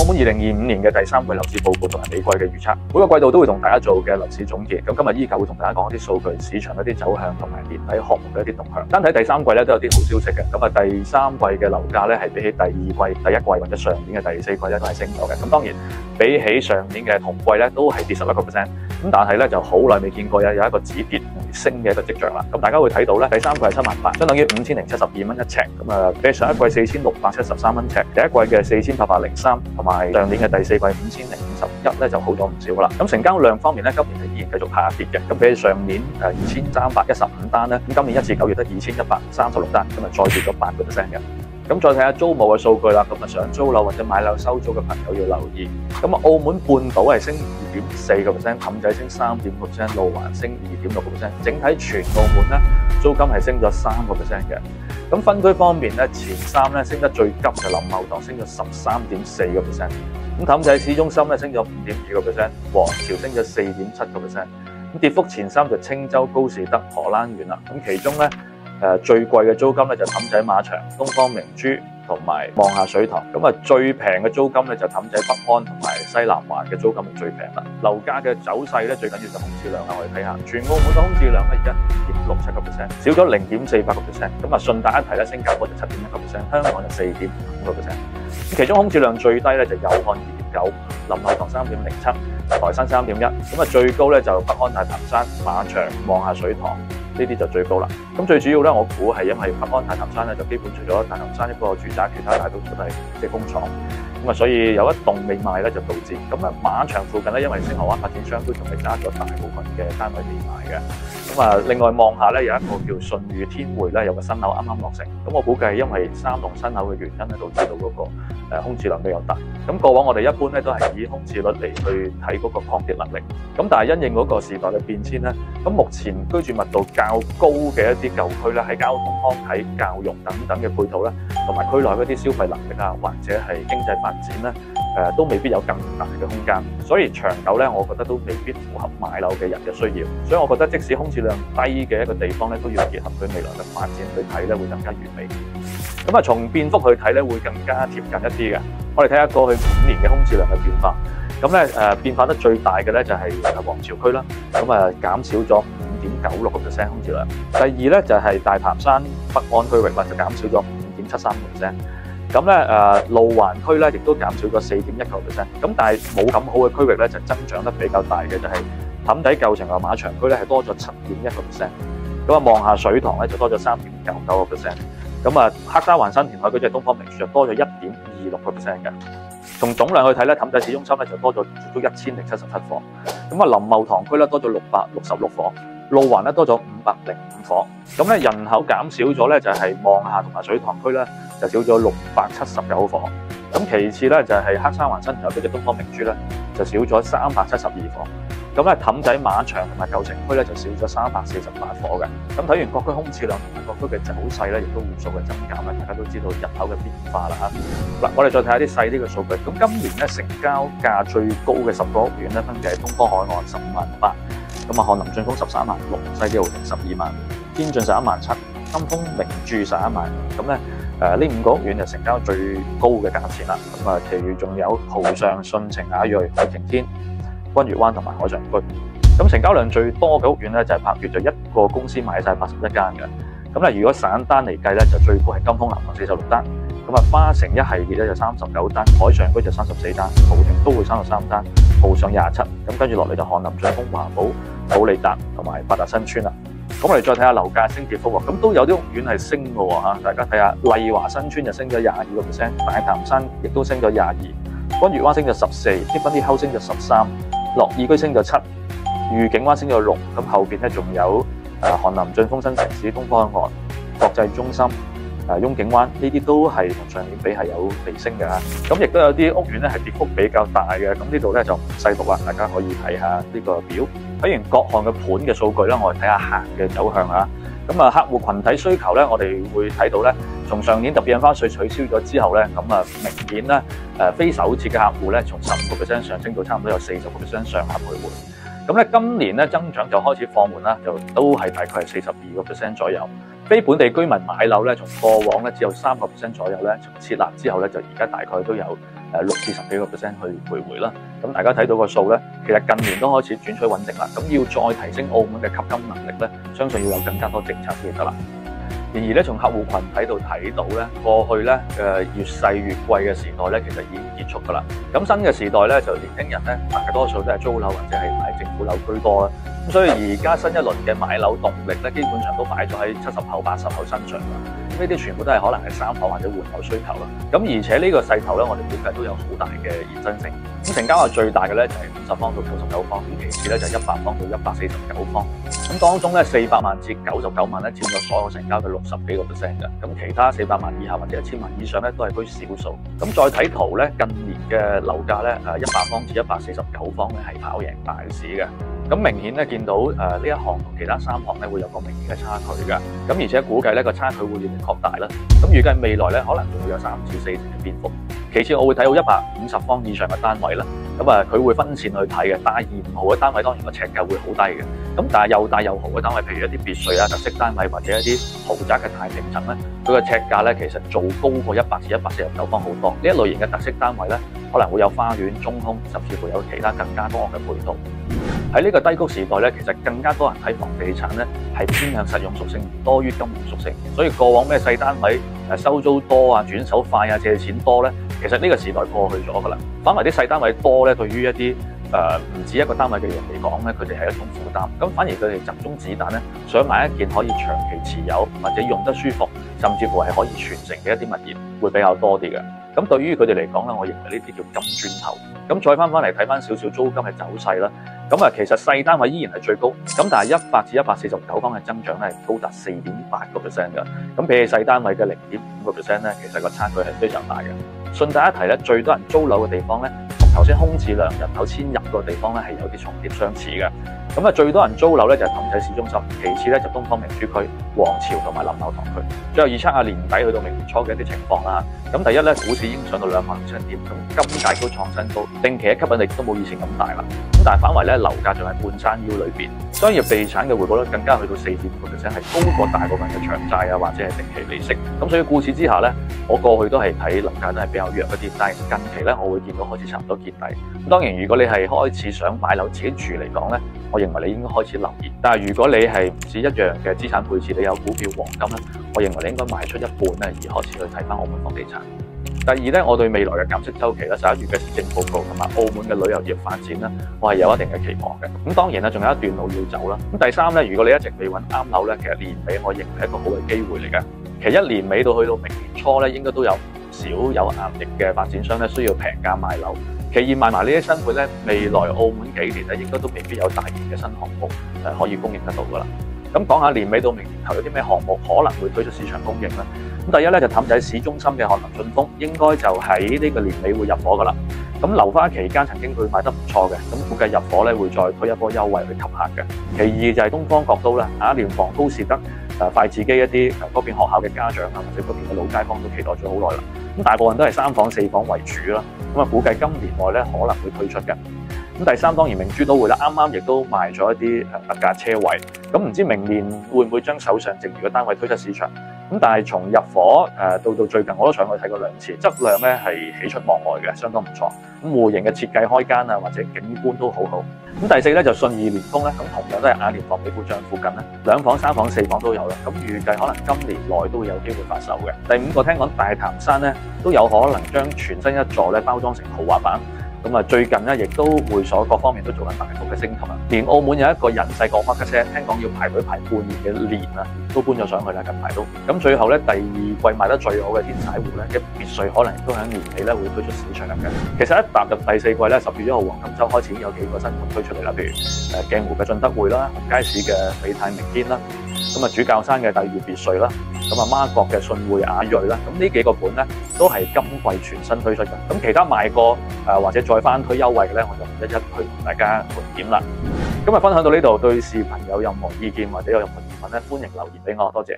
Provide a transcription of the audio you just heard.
澳門2025年嘅第3季樓市報告同埋美季嘅預測，每個季度都會同大家做嘅樓市總結。咁今日依舊會同大家講一啲數據、市場一啲走向同埋年底項目嘅一啲動向。單睇第3季咧都有啲好消息嘅。咁啊，第3季嘅樓價咧係比起第2季、第1季或者上年嘅第4季咧都係升咗嘅。咁當然比起上年嘅同季咧都係跌11%。咁但係咧就好耐未見過有一個止跌而升嘅一個跡象啦。咁大家會睇到咧第3季係78000，相當於5072蚊一尺。咁啊，比上一季4673蚊尺，第一季嘅4803，同埋上年嘅第4季5051咧就好咗唔少啦。咁成交量方面咧，今年係依然繼續下跌嘅。咁比起上年2315單咧，咁今年1至9月得2136單，咁啊再跌咗8%嘅。咁再睇下租務嘅數據啦，咁啊想租樓或者買樓收租嘅朋友要留意。咁啊，澳門半島係升2.4%，氹仔升3.5%，路環升2.6%，整體全澳門咧租金係升咗3%嘅。咁分區方面咧，前3咧升得最急嘅林茂塘升咗13.4%，咁氹仔市中心咧升咗5.2%，皇朝升咗4.7%。咁跌幅前3就青洲、高士德、荷蘭園啦。咁其中咧最貴嘅租金咧就氹仔馬場、東方明珠同埋望下水塘。咁啊最平嘅租金咧就氹仔北安同埋西南環嘅租金最平啦。樓價嘅走勢咧最緊要就空置量啦，我哋睇下全澳門嘅空置量咧而家2.67%，少咗0.48%。咁啊順帶一提咧，新加坡就7.1%，香港就4.5%。其中空置量最低咧就祐漢2.9%，林後塘3.07%，台山3.1%。咁啊最高咧就北安大潭山、馬場、望下水塘。呢啲就最高啦。咁最主要咧，我估係因為北安大潭山咧，就基本除咗大潭山一個住宅，其他大多數都係即係工廠。咁啊，所以有一棟未賣咧，就導致咁啊馬場附近咧，因為星河灣發展商都仲未揸咗大部分嘅單位未賣嘅。咁啊，另外望下咧，有一個叫順裕天匯咧，有個新樓啱啱落成。咁我估計係因為3棟新樓嘅原因咧，導致到嗰個空置量比較大。咁過往我哋一般咧都係以空置率嚟去睇嗰個抗跌能力。咁但係因應嗰個時代嘅變遷咧，咁目前居住密度較高嘅一啲舊區咧，喺交通、康體、教育等等嘅配套咧，同埋區內嗰啲消費能力啊，或者係經濟發展咧，都未必有更大嘅空間。所以長久咧，我覺得都未必符合買樓嘅人嘅需要。所以我覺得即使空置量低嘅一個地方咧，都要結合佢未來嘅發展去睇咧，會更加完美。咁啊，從變幅去睇咧，會更加貼近一啲嘅。我哋睇下過去5年嘅空置量嘅變化。咁咧變化得最大嘅咧就係皇朝區啦。咁啊減少咗5.96% 空置量。第二咧就係大潭山北安區域啦，就減少咗5.73%。咁咧路環區咧亦都減少咗4.19%。咁但係冇咁好嘅區域咧就增長得比較大嘅就係氹仔舊城嘅馬場區咧係多咗7.1%。咁啊望下水塘咧就多咗3.99%。咁啊黑沙環新填海區即係東方明珠就多咗1.26% 嘅。從總量去睇咧，氹仔市中心咧就多咗足足1077伙。咁啊林茂塘區咧多咗666伙，路環咧多咗505伙。咁咧人口減少咗咧就係望下同埋水塘區咧就少咗679伙。咁其次咧就係黑沙環新填海區嘅東方明珠咧就少咗372伙。咁咧氹仔馬場同埋舊城區咧就少咗348伙嘅。咁睇完各區空置量同埋各區嘅走勢咧，亦都戶數嘅增減啦。大家都知道人口嘅變化啦嚇。嗱，我哋再睇下啲細啲嘅數據。咁今年咧成交價最高嘅10個屋苑咧，分別係東方海岸15.8萬，咁啊翰林駿豐13.6萬，西基豪庭12萬，天晉11.7萬，金峰名著11萬。咁咧呢5個屋苑就成交最高嘅價錢啦。咁啊，其餘仲有豪尚、順情、雅銳、海晴天、君悅灣同埋海上居。咁成交量最多嘅屋苑咧就係柏悅，就一個公司買晒81間嘅。咁咧如果散單嚟計咧，就最高係金峰南岸46單。咁啊花城一系列咧就39單，海上居就34單，豪庭都會33單，豪尚27。咁跟住落嚟就翰林駿豐、華寶、保利達同埋八達新村啦。咁我哋再睇下樓價升跌幅喎，咁都有啲屋苑係升嘅喎嚇。大家睇下麗華新村就升咗22%，大潭山亦都升咗22%，君悅灣升咗14%，添芬啲後升咗13%，樂意居升咗7%，御景灣升咗6%。咁後邊咧仲有翰林駿豐新城市、東方海岸、國際中心、雍景灣呢啲都係同上年比係有微升嘅。咁亦都有啲屋苑咧係跌幅比較大嘅。咁呢度咧就唔細讀啦，大家可以睇下呢個表。睇完各項嘅盤嘅數據啦，我哋睇下客嘅走向啊。咁啊，客戶群體需求咧，我哋會睇到咧，從上年特別印花稅取消咗之後咧，咁啊明顯咧非首次嘅客戶咧，從15% 上升到差唔多有40% 上下徘徊。咁咧今年咧增長就開始放緩啦，就都係大概係42% 左右。非本地居民買樓咧，從過往咧只有3% 左右咧，從設立之後咧就而家大概都有6至10幾個%去徘徊啦。咁大家睇到個數咧，其實近年都開始轉趨穩定啦。咁要再提升澳門嘅吸金能力咧，相信要有更加多政策先得啦。然而咧，從客戶群體度睇到咧，過去咧越細越貴嘅時代咧，其實已經結束㗎啦。咁新嘅時代咧，就年輕人咧大多數都係租樓或者係買政府樓居多啦。咁所以而家新一輪嘅買樓動力咧，基本上都擺咗喺70後、80後身上啦。呢啲全部都係可能係三房或者換樓需求啦。咁而且呢個勢頭咧，我哋估計都有好大嘅延伸性。咁成交額最大嘅咧就係50方到99方，其次咧就係100方到149方。咁當中咧400萬至99萬咧佔咗所有成交嘅60幾個%嘅。咁其他400萬以下或者1000萬以上咧都係居少數。咁再睇圖咧，近年嘅樓價咧100方至149方咧係跑贏大市嘅。咁明顯咧見到呢一行同其他3行咧會有個明顯嘅差距嘅。咁而且估計咧個差距會越嚟擴大啦。咁預計未來咧可能仲會有3至4成嘅變幅。其次我會睇到150方以上嘅單位啦。咁佢會分線去睇嘅，大而唔豪嘅單位當然個尺價會好低嘅。咁但係又大又豪嘅單位，譬如一啲別墅啊、特色單位或者一啲豪宅嘅太平層咧，佢嘅尺價咧其實做高過100至149方好多。呢一類型嘅特色單位咧，可能會有花園、中空，甚至乎有其他更加多嘅配套。喺呢個低谷時代咧，其實更加多人睇房地產咧係偏向實用屬性多於金融屬性，所以過往咩細單位收租多啊、轉手快啊、借錢多咧，其實呢個時代過去咗㗎啦。反為啲細單位多咧，對於一啲唔止一個單位嘅人嚟講咧，佢哋係一種負擔。咁反而佢哋集中子彈咧，想買一件可以長期持有或者用得舒服，甚至乎係可以傳承嘅一啲物業，會比較多啲嘅。咁對於佢哋嚟講咧，我認為呢啲叫金磚頭。咁再翻嚟睇翻少少租金嘅走勢啦。咁其實細單位依然係最高，咁但係100至149方嘅增長咧係高達4.8% 嘅。咁比起細單位嘅0.5% 咧，其實個差距係非常大嘅。順帶一提咧，最多人租樓嘅地方咧，同頭先空置量人口遷入嘅地方咧係有啲重疊相似嘅。咁最多人租樓咧就係氹仔市中心，其次咧就東方明珠區、皇朝同埋林茂堂區。最後預測下年底去到明年初嘅一啲情況啦。咁第一咧，股市已經上到26000點，咁金價都創新高，定期嘅吸引力都冇以前咁大啦。咁但係反為咧，樓價仲係半山腰裏邊，商業地產嘅回報率更加去到4.5%，係高過大部分嘅長債啊或者係定期利息。咁所以故此之下咧，我過去都係睇樓價都係比較弱一啲，但係近期咧我會見到開始差唔多見底。咁當然，如果你係開始想買樓自己住嚟講咧，我認為你應該開始留意。但係如果你係唔止一樣嘅資產配置，你有股票、黃金咧，我認為你應該賣出一半咧，而開始去睇翻澳門房地產。第二咧，我對未來嘅減息週期咧，11月嘅施政報告同埋澳門嘅旅遊業發展咧，我係有一定嘅期望嘅。咁當然啦，仲有一段路要走啦。咁第三咧，如果你一直未揾啱樓咧，其實年尾我認為係一個好嘅機會嚟嘅。其實一年尾到去到明年初咧，應該都有唔少有壓力嘅發展商咧，需要平價賣樓。其二賣埋呢啲新盤咧，未來澳門幾年咧，應該都未必有大型嘅新項目可以供應得到噶啦。咁講下年尾到明年頭有啲咩項目可能會推出市場供應咧？咁第一咧就氹仔市中心嘅漢能駿豐，應該就喺呢個年尾會入伙噶啦。咁樓花期間曾經佢賣得唔錯嘅，咁估計入伙咧會再推一波優惠去吸客嘅。其二就係東方國都啦，聯防高士德、快智基一啲嗰邊學校嘅家長啊，或者嗰邊嘅老街坊都期待咗好耐啦。咁大部分都係3房4房為主啦。咁估計今年內咧可能會推出嘅。咁第三當然明珠都會啦，啱啱亦都賣咗一啲特價車位。咁唔知明年會唔會將手上剩餘嘅單位推出市場？咁但係從入伙到最近我都上去睇過2次，質量咧係喜出望外嘅，相當唔錯。咁戶型嘅設計開間啊或者景觀都好好。咁第四咧就信義聯豐咧，咁同樣都係雅廉房美富帳附近咧，2房3房4房都有啦。咁預計可能今年內都會有機會發售嘅。第五個聽講大潭山咧都有可能將全新一座咧包裝成豪華版。咁最近咧亦都會所各方面都做緊大幅嘅升級啦。連澳門有一個人世過北嘅車，聽講要排隊排半年嘅年啦，都搬咗上去啦，近排都。咁最後咧第二季賣得最好嘅天璽湖咧嘅別墅，可能亦都喺年尾咧會推出市場嘅。其實一踏入第4季咧，10月1號黃金週開始已經有幾個新盤推出嚟啦，譬如鏡湖嘅進德匯啦、紅街市嘅美泰明軒啦，主教山嘅帝悅別墅啦，媽閣嘅信匯雅銳啦，咁呢幾個盤咧都係今季全新推出嘅。咁其他賣過或者再翻推優惠嘅咧，我就唔一一去同大家盤點啦。今日分享到呢度，對視頻有任何意見或者有任何疑問咧，歡迎留言俾我，多謝。